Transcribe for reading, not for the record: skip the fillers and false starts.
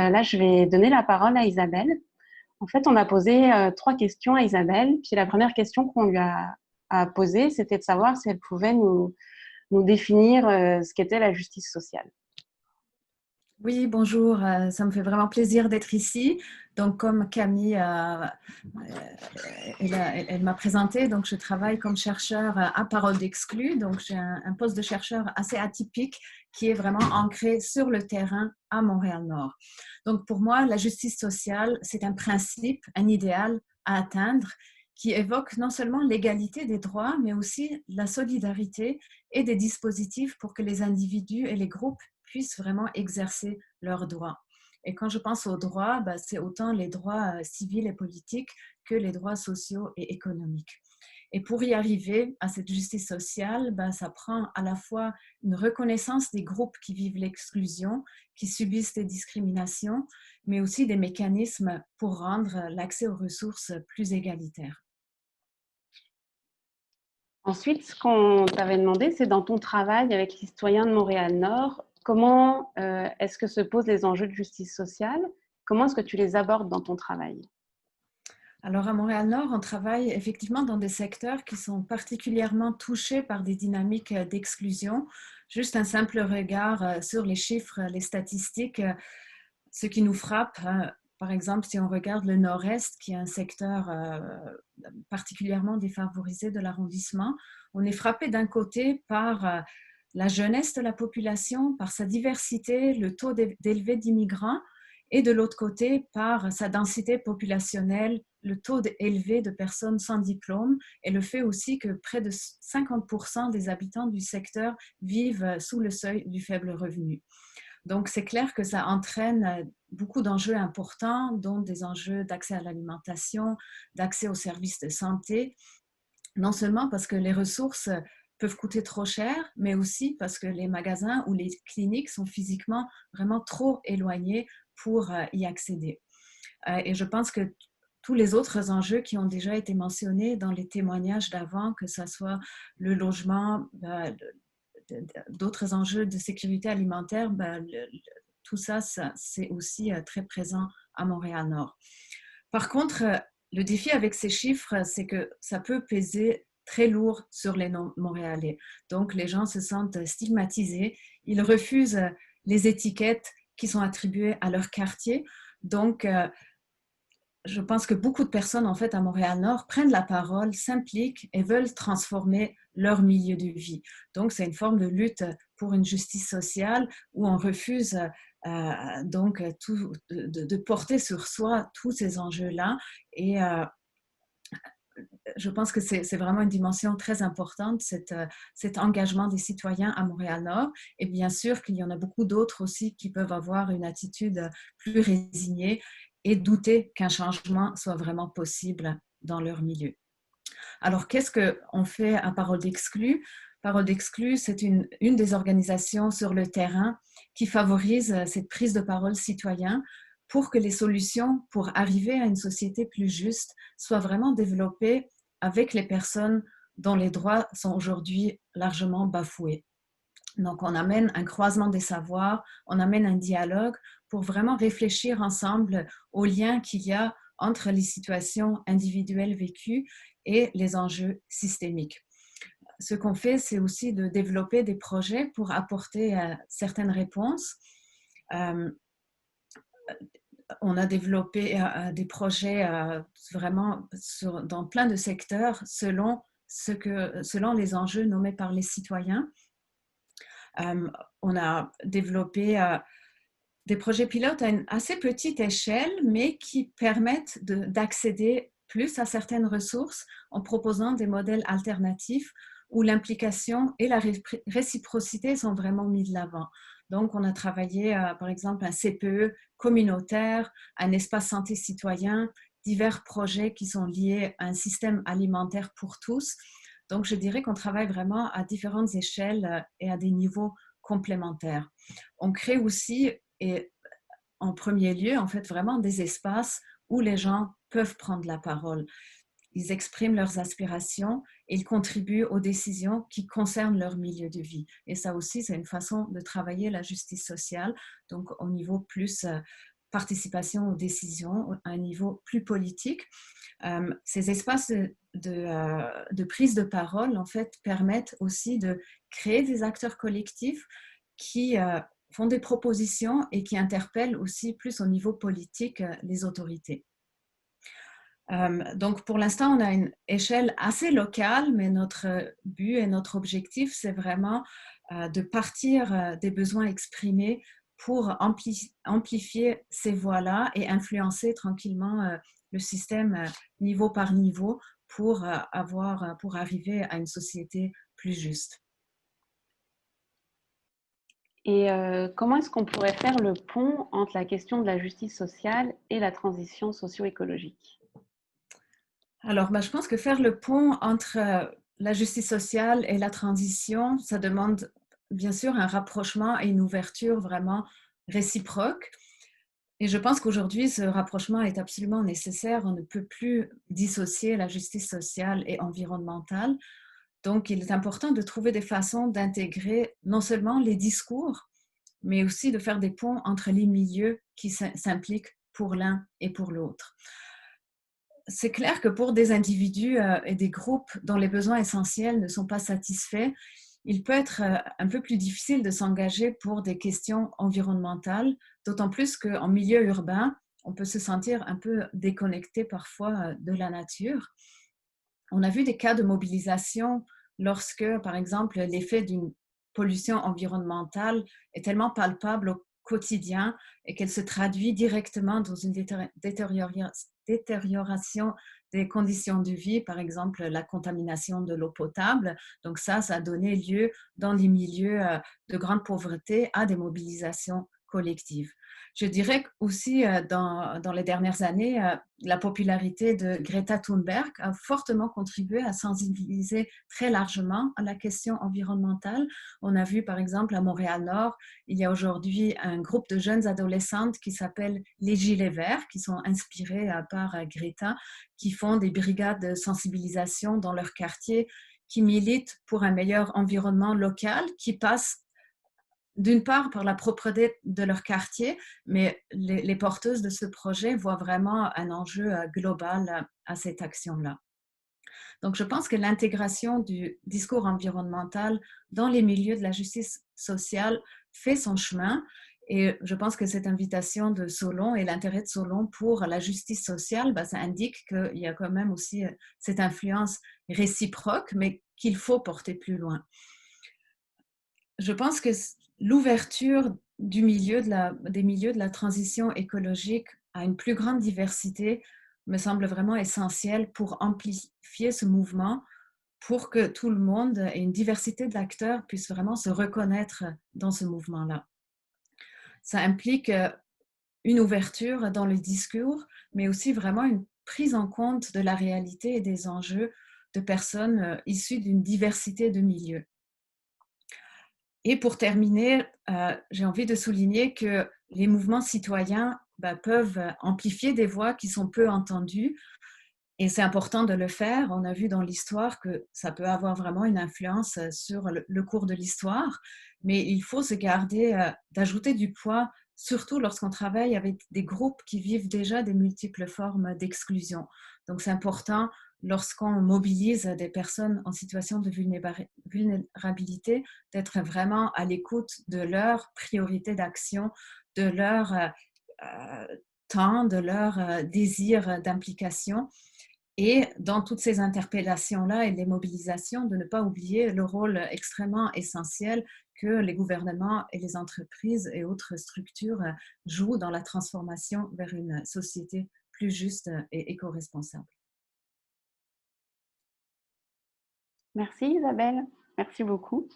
Là, je vais donner la parole à Isabelle. En fait, on a posé 3 questions à Isabelle. Puis la première question qu'on lui a posée, c'était de savoir si elle pouvait nous définir ce qu'était la justice sociale. Oui, bonjour, ça me fait vraiment plaisir d'être ici. Donc, comme Camille, elle m'a présenté, donc je travaille comme chercheur à Parole d'Exclus. Donc, j'ai un poste de chercheur assez atypique qui est vraiment ancré sur le terrain à Montréal-Nord. Donc, pour moi, la justice sociale, c'est un principe, un idéal à atteindre qui évoque non seulement l'égalité des droits, mais aussi la solidarité et des dispositifs pour que les individus et les groupes puissent vraiment exercer leurs droits. Et quand je pense aux droits, c'est autant les droits civils et politiques que les droits sociaux et économiques. Et pour y arriver à cette justice sociale, ça prend à la fois une reconnaissance des groupes qui vivent l'exclusion, qui subissent des discriminations, mais aussi des mécanismes pour rendre l'accès aux ressources plus égalitaire. Ensuite, ce qu'on t'avait demandé, c'est dans ton travail avec les citoyens de Montréal-Nord, comment est-ce que se posent les enjeux de justice sociale? Comment est-ce que tu les abordes dans ton travail? Alors à Montréal-Nord, on travaille effectivement dans des secteurs qui sont particulièrement touchés par des dynamiques d'exclusion. Juste un simple regard sur les chiffres, les statistiques, ce qui nous frappe, par exemple, si on regarde le Nord-Est, qui est un secteur particulièrement défavorisé de l'arrondissement, on est frappé d'un côté par la jeunesse de la population, par sa diversité, le taux d'élevé d'immigrants, et de l'autre côté par sa densité populationnelle, le taux élevé de personnes sans diplôme et le fait aussi que près de 50% des habitants du secteur vivent sous le seuil du faible revenu. Donc, c'est clair que ça entraîne beaucoup d'enjeux importants, dont des enjeux d'accès à l'alimentation, d'accès aux services de santé, non seulement parce que les ressources peuvent coûter trop cher, mais aussi parce que les magasins ou les cliniques sont physiquement vraiment trop éloignés pour y accéder. Et je pense que tous les autres enjeux qui ont déjà été mentionnés dans les témoignages d'avant, que ce soit le logement, d'autres enjeux de sécurité alimentaire, tout ça, c'est aussi très présent à Montréal-Nord. Par contre, le défi avec ces chiffres, c'est que ça peut peser très lourd sur les non-montréalais. Donc, les gens se sentent stigmatisés, ils refusent les étiquettes qui sont attribuées à leur quartier. Donc, je pense que beaucoup de personnes, en fait, à Montréal-Nord, prennent la parole, s'impliquent et veulent transformer leur milieu de vie. Donc, c'est une forme de lutte pour une justice sociale où on refuse de porter sur soi tous ces enjeux-là. Et je pense que c'est vraiment une dimension très importante, cet engagement des citoyens à Montréal-Nord. Et bien sûr qu'il y en a beaucoup d'autres aussi qui peuvent avoir une attitude plus résignée et douter qu'un changement soit vraiment possible dans leur milieu. Alors, qu'est-ce qu'on fait à Parole d'Exclus? Parole d'Exclus, c'est une des organisations sur le terrain qui favorise cette prise de parole citoyen pour que les solutions pour arriver à une société plus juste soient vraiment développées avec les personnes dont les droits sont aujourd'hui largement bafoués. Donc, on amène un croisement des savoirs, on amène un dialogue pour vraiment réfléchir ensemble aux liens qu'il y a entre les situations individuelles vécues et les enjeux systémiques. Ce qu'on fait, c'est aussi de développer des projets pour apporter certaines réponses. Euh, on a développé des projets vraiment dans plein de secteurs selon les enjeux nommés par les citoyens. On a développé des projets pilotes à une assez petite échelle, mais qui permettent d'accéder plus à certaines ressources en proposant des modèles alternatifs où l'implication et la réciprocité sont vraiment mis de l'avant. Donc, on a travaillé, par exemple, un CPE communautaire, un espace santé citoyen, divers projets qui sont liés à un système alimentaire pour tous. Donc, je dirais qu'on travaille vraiment à différentes échelles et à des niveaux complémentaires. On crée aussi, et en premier lieu, en fait, vraiment des espaces où les gens peuvent prendre la parole. Ils expriment leurs aspirations et ils contribuent aux décisions qui concernent leur milieu de vie. Et ça aussi, c'est une façon de travailler la justice sociale, donc au niveau plus participation aux décisions à un niveau plus politique. Ces espaces de prise de parole, en fait, permettent aussi de créer des acteurs collectifs qui font des propositions et qui interpellent aussi plus au niveau politique les autorités. Donc, pour l'instant, on a une échelle assez locale, mais notre but et notre objectif, c'est vraiment de partir des besoins exprimés pour amplifier ces voix-là et influencer tranquillement le système niveau par niveau pour arriver à une société plus juste. Et comment est-ce qu'on pourrait faire le pont entre la question de la justice sociale et la transition socio-écologique? Alors, je pense que faire le pont entre la justice sociale et la transition, ça demande bien sûr un rapprochement et une ouverture vraiment réciproque. Et je pense qu'aujourd'hui, ce rapprochement est absolument nécessaire. On ne peut plus dissocier la justice sociale et environnementale. Donc, il est important de trouver des façons d'intégrer non seulement les discours, mais aussi de faire des ponts entre les milieux qui s'impliquent pour l'un et pour l'autre. C'est clair que pour des individus et des groupes dont les besoins essentiels ne sont pas satisfaits, il peut être un peu plus difficile de s'engager pour des questions environnementales, d'autant plus qu'en milieu urbain, on peut se sentir un peu déconnecté parfois de la nature. On a vu des cas de mobilisation lorsque, par exemple, l'effet d'une pollution environnementale est tellement palpable au quotidien et qu'elle se traduit directement dans une détérioration des conditions de vie, par exemple la contamination de l'eau potable. Donc ça a donné lieu dans les milieux de grande pauvreté à des mobilisations collectives. Je dirais aussi, dans les dernières années, la popularité de Greta Thunberg a fortement contribué à sensibiliser très largement à la question environnementale. On a vu, par exemple, à Montréal-Nord, il y a aujourd'hui un groupe de jeunes adolescentes qui s'appelle les Gilets Verts, qui sont inspirées par Greta, qui font des brigades de sensibilisation dans leur quartier, qui militent pour un meilleur environnement local, qui passe d'une part par la propreté de leur quartier, mais les porteuses de ce projet voient vraiment un enjeu global à cette action-là. Donc, je pense que l'intégration du discours environnemental dans les milieux de la justice sociale fait son chemin. Et je pense que cette invitation de Solon et l'intérêt de Solon pour la justice sociale, ça indique qu'il y a quand même aussi cette influence réciproque, mais qu'il faut porter plus loin. Je pense que l'ouverture des milieux de la transition écologique à une plus grande diversité me semble vraiment essentielle pour amplifier ce mouvement, pour que tout le monde et une diversité d'acteurs puissent vraiment se reconnaître dans ce mouvement-là. Ça implique une ouverture dans le discours, mais aussi vraiment une prise en compte de la réalité et des enjeux de personnes issues d'une diversité de milieux. Et pour terminer, j'ai envie de souligner que les mouvements citoyens peuvent amplifier des voix qui sont peu entendues. Et c'est important de le faire. On a vu dans l'histoire que ça peut avoir vraiment une influence sur le cours de l'histoire. Mais il faut se garder d'ajouter du poids, surtout lorsqu'on travaille avec des groupes qui vivent déjà des multiples formes d'exclusion. Donc c'est important, lorsqu'on mobilise des personnes en situation de vulnérabilité, d'être vraiment à l'écoute de leurs priorités d'action, de leur temps, de leur désir d'implication. Et dans toutes ces interpellations-là et les mobilisations, de ne pas oublier le rôle extrêmement essentiel que les gouvernements et les entreprises et autres structures jouent dans la transformation vers une société plus juste et éco-responsable. Merci Isabelle, merci beaucoup.